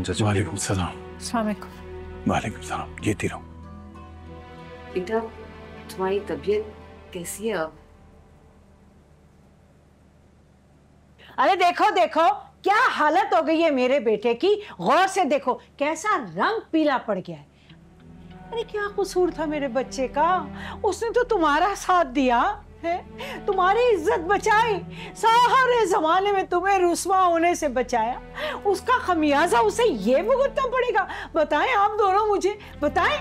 अलैकुम चाचा। वालेकुम सलाम। अस्सलाम वालेकुम। वालेकुम सलाम। ये रहो। बेटा तुम्हारी तबीयत कैसी है अब? अरे देखो देखो क्या हालत हो गई है मेरे बेटे की, गौर से देखो कैसा रंग पीला पड़ गया है। अरे क्या कसूर था मेरे बच्चे का, उसने तो तुम्हारा साथ दिया है, तुम्हारी इज्जत बचाई, सारे जमाने में तुम्हें रुस्वा होने से बचाया, उसका खमियाजा उसे ये भुगतना पड़ेगा। बताएं आप दोनों मुझे बताएं।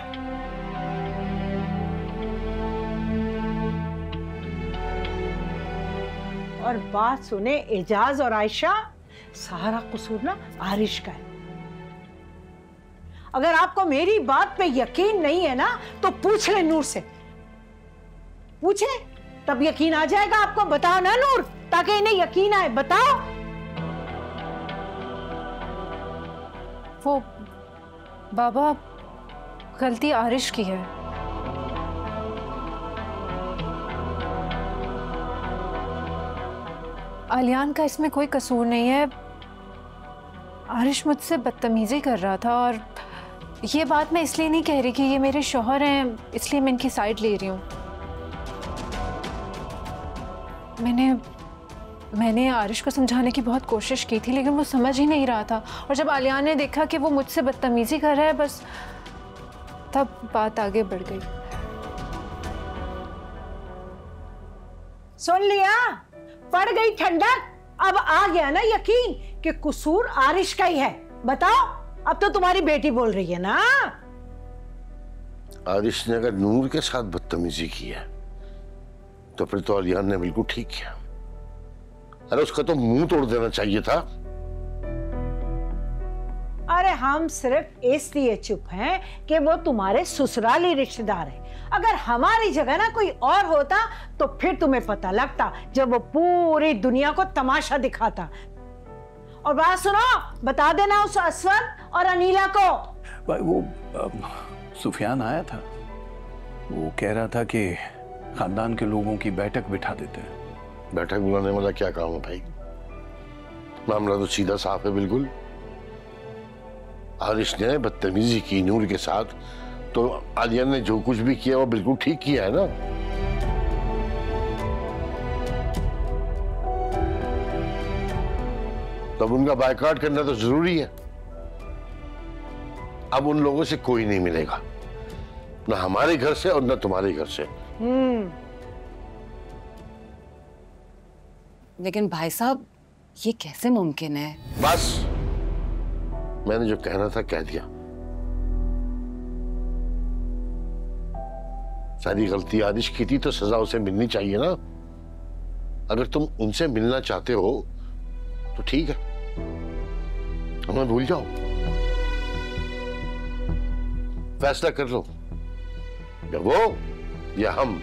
और बात सुने एजाज और आयशा, सारा कसूर ना आरिश का है। अगर आपको मेरी बात पे यकीन नहीं है ना तो पूछ ले नूर से, पूछे तब यकीन आ जाएगा आपको। बताओ ना नूर, ताकि इन्हें यकीन आए। बताओ। वो बाबा गलती आरिश की है। आलियान का इसमें कोई कसूर नहीं है। आरिश मुझसे बदतमीजी कर रहा था, और ये बात मैं इसलिए नहीं कह रही कि ये मेरे शौहर हैं इसलिए मैं इनकी साइड ले रही हूँ। मैंने आरिश को समझाने की बहुत कोशिश की थी, लेकिन वो समझ ही नहीं रहा था। और जब आलियान ने देखा कि वो मुझसे बदतमीजी कर रहा है, बस तब बात आगे बढ़ गई। सुन लिया, पड़ गई ठंडक। अब आ गया ना यकीन कि कसूर आरिश का ही है। बताओ, अब तो तुम्हारी बेटी बोल रही है ना। आरिश ने अगर नूर के साथ बदतमीजी की है तो फिर तो आलियान ने बिल्कुल ठीक किया। अरे उसका तो मुंह तोड़ देना चाहिए था। अरे हम सिर्फ इसलिए चुप हैं कि वो तुम्हारे ससुराली रिश्तेदार हैं। अगर हमारी जगह ना कोई और होता तो फिर तुम्हें पता लगता, जब वो पूरी दुनिया को तमाशा दिखाता। और बात सुनो, बता देना उस असवद और अनीला को। भाई वो सुफियान आया था, वो कह रहा था कि खानदान के लोगों की बैठक बिठा देते हैं। बैठक बुलाने वाला क्या काम है भाई? मामला तो सीधा साफ है बिल्कुल। आरिश ने बदतमीजी की नूर के साथ, तो आलिया ने जो कुछ भी किया वो बिल्कुल ठीक किया है ना। तब उनका बायकॉट करना तो जरूरी है। अब उन लोगों से कोई नहीं मिलेगा, ना हमारे घर से और ना तुम्हारे घर से। लेकिन भाई साहब ये कैसे मुमकिन है? बस मैंने जो कहना था कह दिया। सारी गलती आरिश की थी तो सजा उसे मिलनी चाहिए ना। अगर तुम उनसे मिलना चाहते हो तो ठीक है, हमें भूल जाओ, फैसला कर लो, या वो या हम।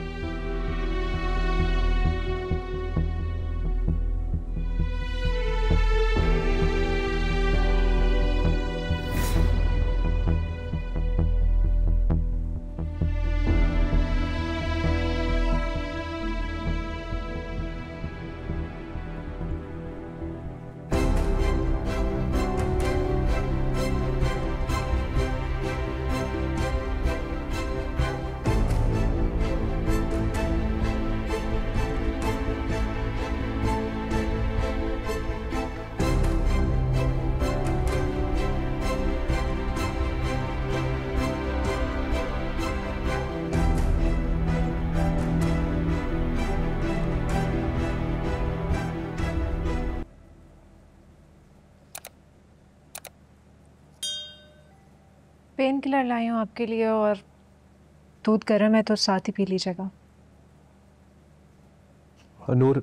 पेन किलर लाई हूँ आपके लिए, और दूध गर्म है तो साथ ही पी लीजिएगा। नूर,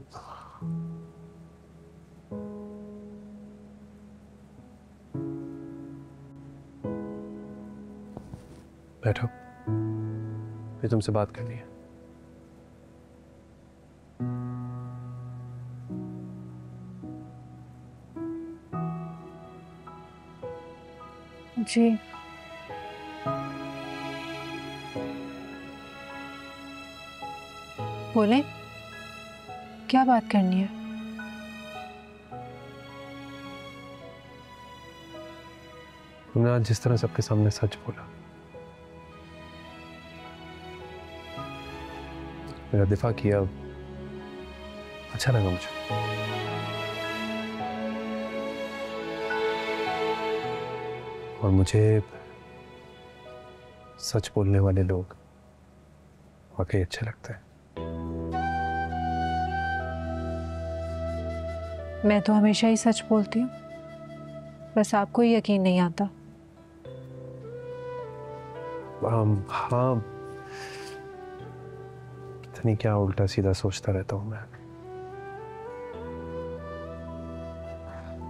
बैठो, ये तुमसे बात करनी है। जी बोले, क्या बात करनी है? तुमने आज जिस तरह सबके सामने सच बोला, मेरा दिफा किया, अच्छा लगा मुझे। और मुझे सच बोलने वाले लोग वाकई अच्छे लगते हैं। मैं तो हमेशा ही सच बोलती हूँ, बस आपको ही यकीन नहीं आता। हाँ, नहीं क्या उल्टा सीधा सोचता रहता हूं मैं।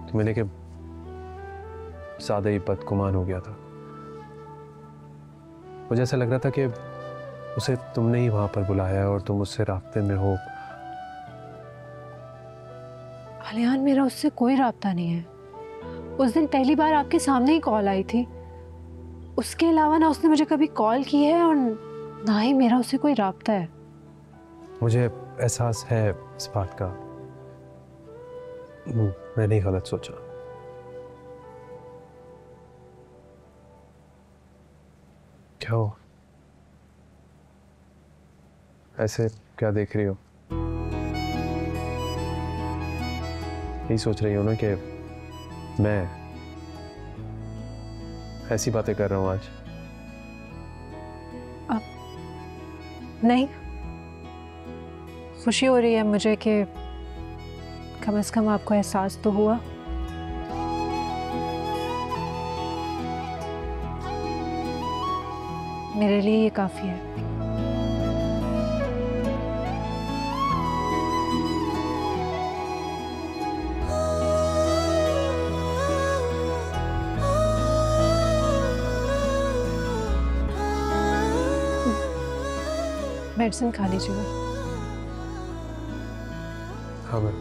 तुम्हें लेके ज्यादा ही बदगुमान हो गया था। मुझे ऐसा लग रहा था कि उसे तुमने ही वहां पर बुलाया और तुम उससे रास्ते में हो। अलियान, मेरा उससे कोई राब्ता नहीं है। उस दिन पहली बार आपके सामने ही कॉल आई थी, उसके अलावा ना उसने मुझे कभी कॉल की है और ना ही मेरा उससे कोई राब्ता है। मुझे एहसास है इस बात का। मैंने ही गलत सोचा। क्या हो, ऐसे क्या देख रही हो? यही सोच रही हो ना कि मैं ऐसी बातें कर रहा हूं आज? नहीं, खुशी हो रही है मुझे कि कम से कम आपको एहसास तो हुआ। मेरे लिए ये काफी है। मेडिसिन खा लीजिएगा। हाँ मैं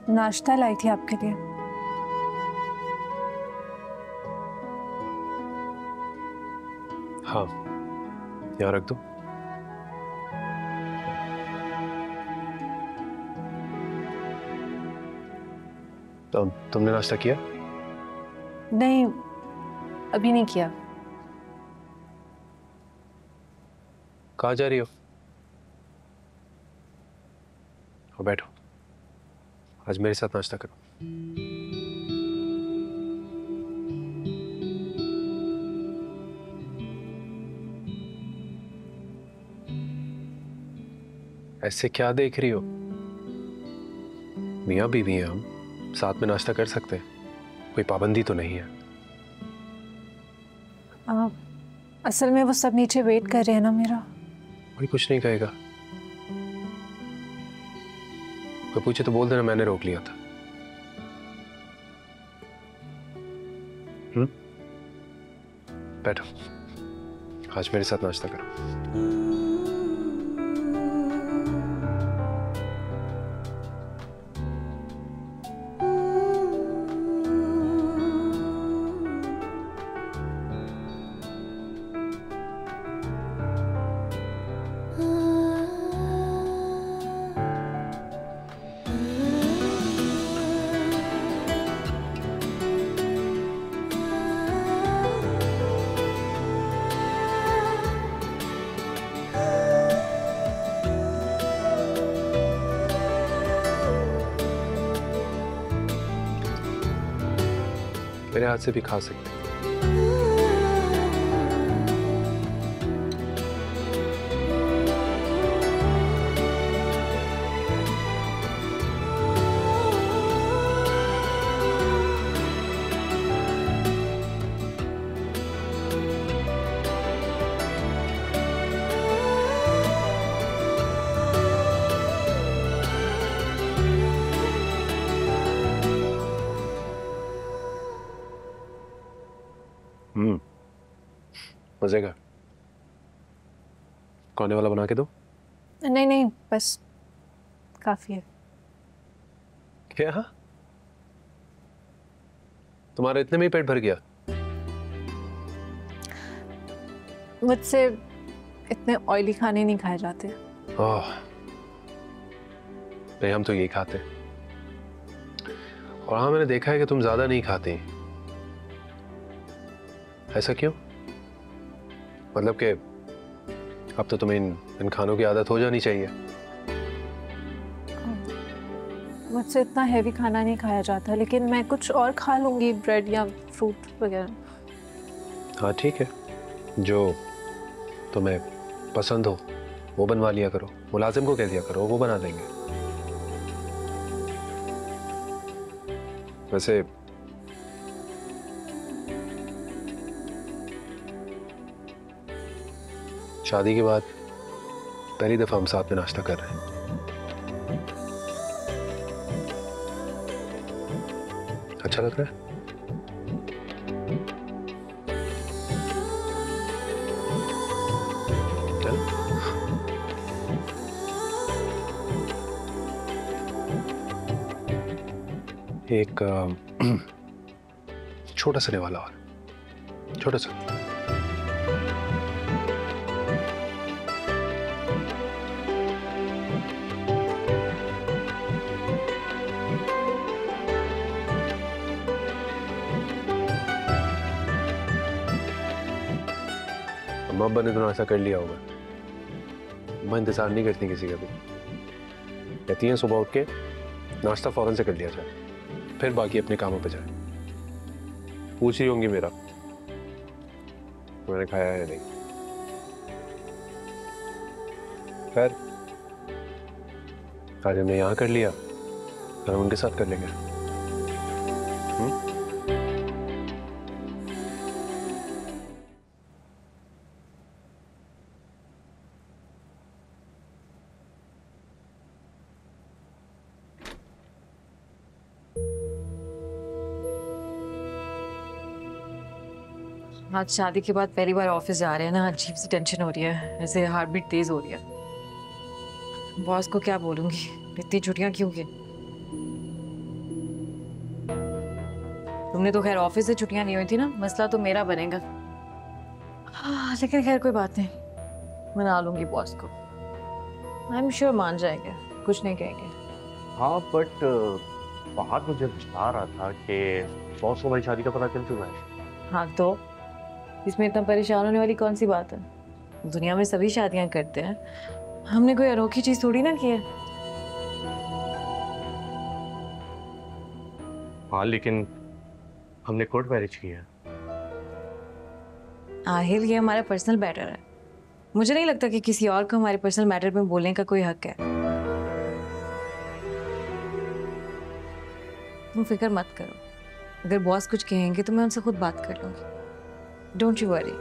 नाश्ता लाई थी आपके लिए। हाँ, यहाँ रख दो। तो तुमने नाश्ता किया? नहीं, अभी नहीं किया। कहाँ जा रही हो? बैठो, आज मेरे साथ नाश्ता करो। ऐसे क्या देख रही हो? मियाँ बीवी हैं हम, साथ में नाश्ता कर सकते हैं, कोई पाबंदी तो नहीं है। असल में वो सब नीचे वेट कर रहे हैं ना मेरा। कोई कुछ नहीं कहेगा। कोई पूछे तो बोल देना मैंने रोक लिया था। बैठो, आज मेरे साथ नाश्ता करो। मेरे हाथ से भी खा सकते हैं। मजे का खाने वाला बना के दो। नहीं नहीं, बस काफ़ी है। क्या? तुम्हारा इतने में ही पेट भर गया? मुझसे इतने ऑयली खाने नहीं खाए जाते। ओह, नहीं हम तो यही खाते। और हाँ, मैंने देखा है कि तुम ज्यादा नहीं खाती। ऐसा क्यों? मतलब कि अब तो तुम्हें इन खानों की आदत हो जानी चाहिए। मुझसे इतना हैवी खाना नहीं खाया जाता, लेकिन मैं कुछ और खा लूंगी, ब्रेड या फ्रूट वगैरह। हाँ ठीक है, जो तुम्हें पसंद हो वो बनवा लिया करो। मुलाजिम को कह दिया करो, वो बना देंगे। वैसे शादी के बाद पहली दफा हम साथ में नाश्ता कर रहे हैं। अच्छा लग रहा है? एक छोटा सा वाला और छोटा सा। अम्मा ने तो नाश्ता कर लिया होगा। अम्मा इंतजार नहीं करती किसी का भी, कहती हैं सुबह उठ के नाश्ता फौरन से कर लिया जाए, फिर बाकी अपने कामों पे जाए। पूछ रही होंगी मेरा मैंने खाया है या नहीं। खैर आज हमने यहाँ कर लिया, फिर हम उनके साथ कर लेंगे। आज शादी के बाद पहली बार ऑफिस जा रहे हैं ना, अजीब सी टेंशन हो रही है, ऐसे हार्ट बीट तेज हो रही है। बॉस को क्या बोलूंगी, इतनी छुट्टियां क्यों की? तुमने तो खैर ऑफिस से छुट्टियां ली हुई थी ना, मसला तो मेरा बनेगा। हाँ, लेकिन खैर कोई बात नहीं, मना लूंगी बॉस को। आई एम श्योर मान जाएंगे, कुछ नहीं कहेंगे। हाँ बट बाहर मुझे बता रहा था कि बॉस को हमारी शादी का पता चल चुका है। हाँ तो इसमें इतना परेशान होने वाली कौन सी बात है? दुनिया में सभी शादियां करते हैं, हमने कोई अनोखी चीज थोड़ी ना की है। हाँ लेकिन हमने कोर्ट मैरिज किया है। आहिल ये हमारा पर्सनल मैटर है, मुझे नहीं लगता कि किसी और को हमारे पर्सनल मैटर में बोलने का कोई हक है। तुम फिक्र मत करो, अगर बॉस कुछ कहेंगे तो मैं उनसे खुद बात कर लूंगी। Don't you worry.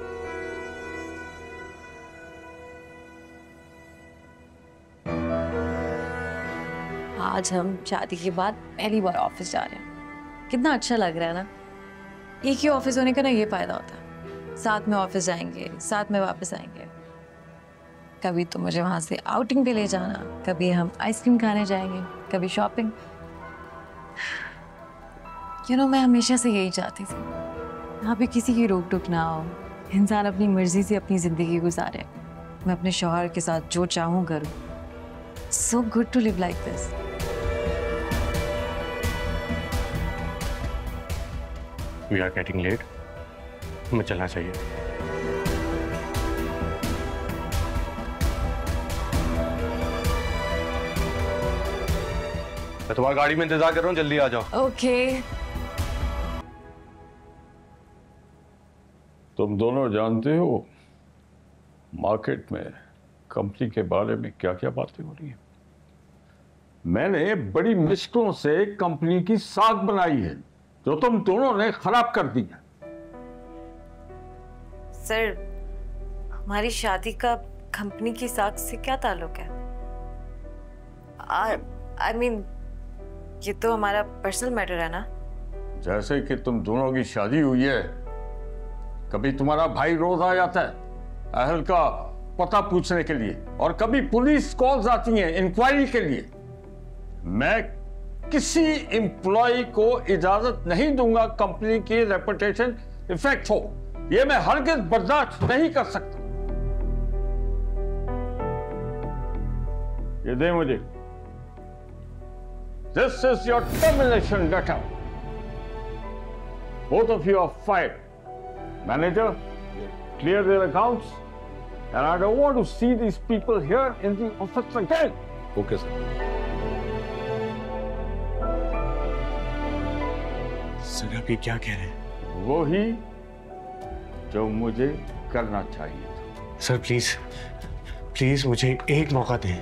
आज हम शादी के बाद पहली बार ऑफिस जा रहे हैं, कितना अच्छा लग रहा है ना। एक ही ऑफिस होने का ना ये फायदा होता है, साथ में ऑफिस जाएंगे, साथ में वापस आएंगे। कभी तो मुझे वहां से आउटिंग पे ले जाना, कभी हम आइसक्रीम खाने जाएंगे, कभी शॉपिंग। मैं हमेशा से यही चाहती थी, यहाँ पे किसी की रोक टोक ना हो, इंसान अपनी मर्जी से अपनी जिंदगी गुजारे। मैं अपने शौहर के साथ जो चाहूँ करूँ। So good to live like this. We are getting late, हमें चलना चाहिए। मैं तुम्हारी गाड़ी में इंतजार कर रहा हूँ, जल्दी आ जाओ। ओके। तुम दोनों जानते हो मार्केट में कंपनी के बारे में क्या क्या बातें हो रही हैं। मैंने बड़ी मुश्किलों से कंपनी की साख बनाई है, जो तुम दोनों ने खराब कर दी है। सर, हमारी शादी का कंपनी की साख से क्या ताल्लुक है? I mean, ये तो हमारा पर्सनल मैटर है ना। जैसे कि तुम दोनों की शादी हुई है, कभी तुम्हारा भाई रोज आ जाता है अहल का पता पूछने के लिए, और कभी पुलिस कॉल्स आती हैं इंक्वायरी के लिए। मैं किसी एम्प्लॉय को इजाजत नहीं दूंगा कंपनी की रेपुटेशन इफेक्ट हो। ये मैं हरगिज बर्दाश्त नहीं कर सकता। ये दे मुझे। This is your termination letter. Both of you are fired. Manager, clear their accounts. And I don't want to see these people here in the office again. Okay sir. Sir आप ये क्या कह रहे हैं? वो ही जो मुझे करना चाहिए था। सर प्लीज प्लीज मुझे एक मौका दें।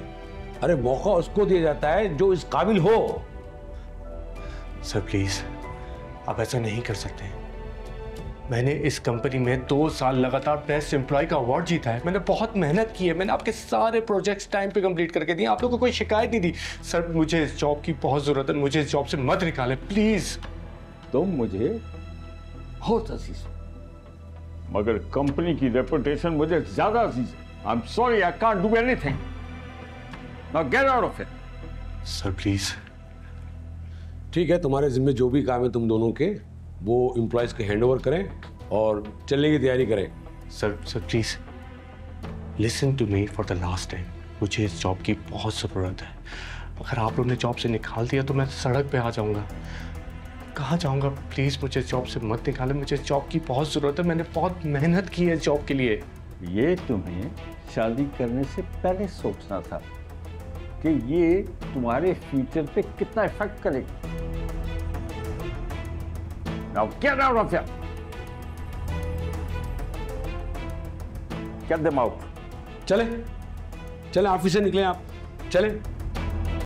अरे मौका उसको दिया जाता है जो इस काबिल हो। सर प्लीज आप ऐसा नहीं कर सकते। मैंने इस कंपनी में 2 साल लगातार बेस्ट एम्प्लॉय का अवार्ड जीता है। मैंने बहुत मेहनत की है। मैंने आपके सारे प्रोजेक्ट्स टाइम पे कंप्लीट करके दिए। आप लोगों को कोई शिकायत नहीं दी। सर मुझे इस जॉब की बहुत जरूरत है। मुझे इस जॉब से मत निकालें प्लीज। तुम मुझे बहुत अजीज हो, मगर कंपनी की रेपुटेशन मुझे ज्यादा अजीज है। I am sorry, I can't do anything. Now get out of it. Sir please. ठीक है, तुम्हारे जिम्मे जो भी काम है तुम दोनों के, वो एम्प्लॉयज के हैंड ओवर करें और चलने की तैयारी करें। Sir please listen to me for the last time. मुझे इस जॉब की बहुत ज़रूरत है। अगर आप लोगों ने जॉब से निकाल दिया तो मैं सड़क पे आ जाऊंगा। कहाँ जाऊंगा? प्लीज़ मुझे जॉब से मत निकालें। मुझे इस जॉब की बहुत ज़रूरत है। मैंने बहुत मेहनत की है इस जॉब के लिए। ये तुम्हें शादी करने से पहले सोचना था कि ये तुम्हारे फ्यूचर पे कितना इफेक्ट करेगा। Now get out of here. Get them out. चले ऑफिस से निकले आप, चले।